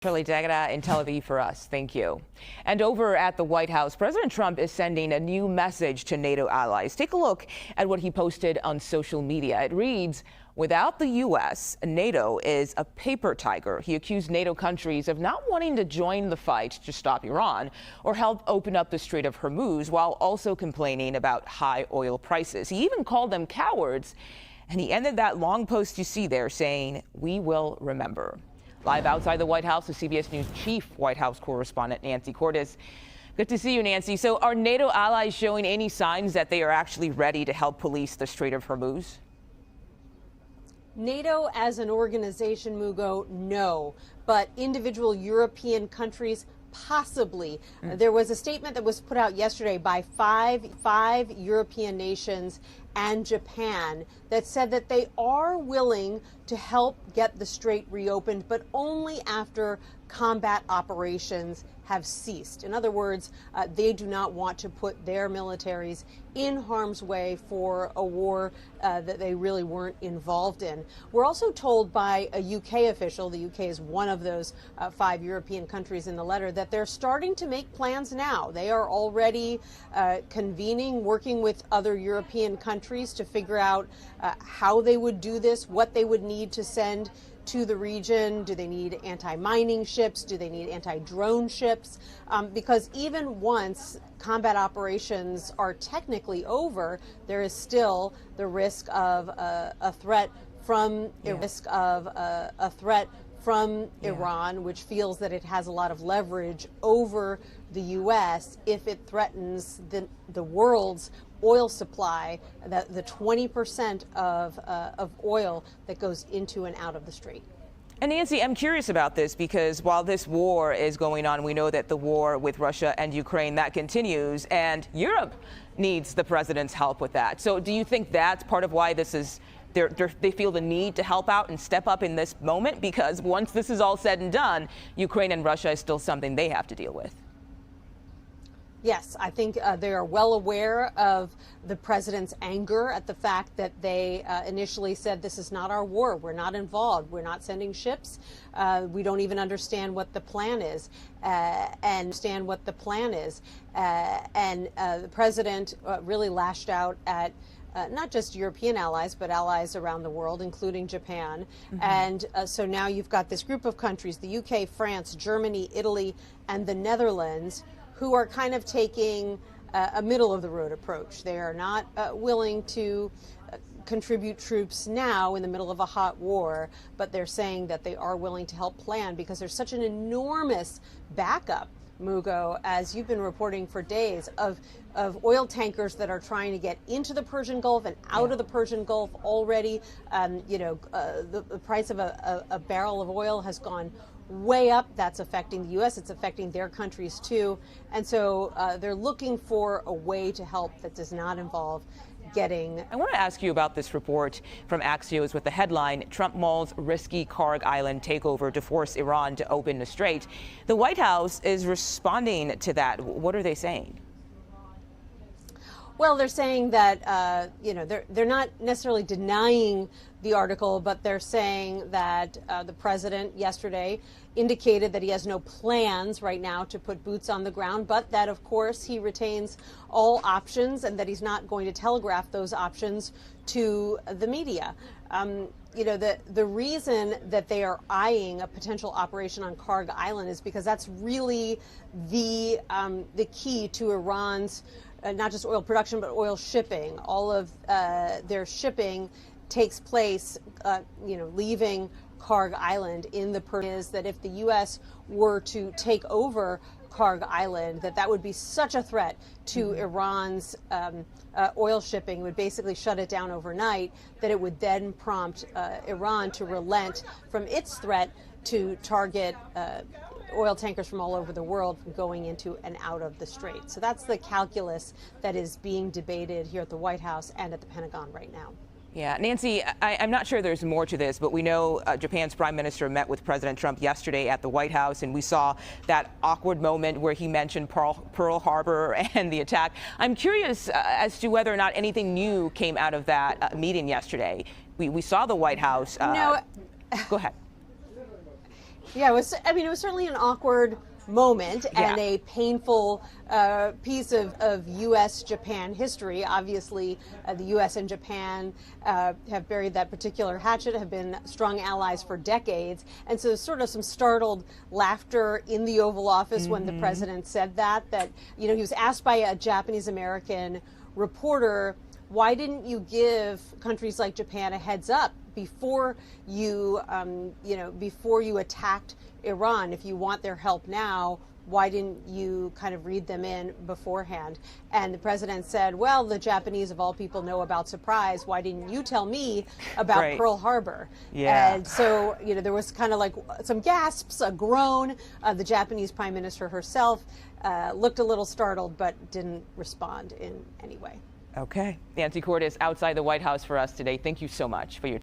Dada in Tel Aviv for us. Thank you. And over at the White House, President Trump is sending a new message to NATO allies. Take a look at what he posted on social media. It reads, "Without the U.S., NATO is a paper tiger." He accused NATO countries of not wanting to join the fight to stop Iran or help open up the Strait of Hormuz, while also complaining about high oil prices. He even called them cowards, and he ended that long post you see there saying, "We will remember." Live outside the White House is CBS News chief White House correspondent Nancy Cordes. Good to see you, Nancy. So are NATO allies showing any signs that they are actually ready to help police the Strait of Hormuz? NATO as an organization, Mugo, no. But individual European countries, possibly. There was a statement that was put out yesterday by five European nations and Japan that said that they are willing to help get the strait reopened, but only after combat operations have ceased. In other words, they do not want to put their militaries in harm's way for a war that they really weren't involved in. We're also told by a UK official, the UK is one of those 5 European countries in the letter, that they're starting to make plans now. They are already convening, working with other European countries to figure out how they would do this, what they would need to send to the region. Do they need anti-mining ships? Do they need anti-drone ships? Because even once combat operations are technically over, there is still the risk of a threat from Iran, which feels that it has a lot of leverage over the U.S. if it threatens the world's oil supply, the 20% of oil that goes into and out of the strait. And Nancy, I'm curious about this because while this war is going on, we know that the war with Russia and Ukraine, that continues, and Europe needs the president's help with that. So do you think that's part of why this is they feel the need to help out and step up in this moment? Because once this is all said and done, Ukraine and Russia is still something they have to deal with. Yes, I think they are well aware of the president's anger at the fact that they initially said, this is not our war. We're not involved. We're not sending ships. We don't even understand what the plan is. The president really lashed out at not just European allies, but allies around the world, including Japan. And so now you've got this group of countries, the UK, France, Germany, Italy, and the Netherlands, who are kind of taking a middle-of-the-road approach. They are not willing to contribute troops now in the middle of a hot war, but they're saying that they are willing to help plan because there's such an enormous backup, Mugo, as you've been reporting for days, of oil tankers that are trying to get into the Persian Gulf and out of the Persian Gulf already. The price of a barrel of oil has gone way up. That's affecting the U.S. It's affecting their countries too. And so they're looking for a way to help that does not involve getting. I want to ask you about this report from Axios with the headline, "Trump mulls risky Karg Island takeover to force Iran to open the strait." The White House is responding to that. What are they saying? Well, they're saying that, they're not necessarily denying the article, but they're saying that the president yesterday indicated that he has no plans right now to put boots on the ground, but that, of course, he retains all options and that he's not going to telegraph those options to the media. The reason that they are eyeing a potential operation on Karg Island is because that's really the key to Iran's not just oil production, but oil shipping. All of their shipping takes place, leaving Karg Island in the Persian. Is that if the U.S. were to take over Karg Island, that would be such a threat to Iran's oil shipping, would basically shut it down overnight, that it would then prompt Iran to relent from its threat to target oil tankers from all over the world from going into and out of the strait. So that's the calculus that is being debated here at the White House and at the Pentagon right now. Yeah, Nancy, I'm not sure there's more to this, but we know Japan's prime minister met with President Trump yesterday at the White House, and we saw that awkward moment where he mentioned Pearl Harbor and the attack. I'm curious as to whether or not anything new came out of that meeting yesterday. We saw the White House. No. Go ahead. Yeah, it was. I mean, it was certainly an awkward moment and Yeah. a painful piece of U.S.-Japan history. Obviously, the U.S. and Japan have buried that particular hatchet, have been strong allies for decades. And so sort of some startled laughter in the Oval Office when the president said that, he was asked by a Japanese-American reporter, why didn't you give countries like Japan a heads up before you attacked Iran? If you want their help now, why didn't you kind of read them in beforehand? And the president said, well, the Japanese of all people know about surprise. Why didn't you tell me about Right. Pearl Harbor? Yeah. And so, there was kind of like some gasps, a groan. The Japanese prime minister herself looked a little startled, but didn't respond in any way. Okay. Nancy Cordes outside the White House for us today. Thank you so much for your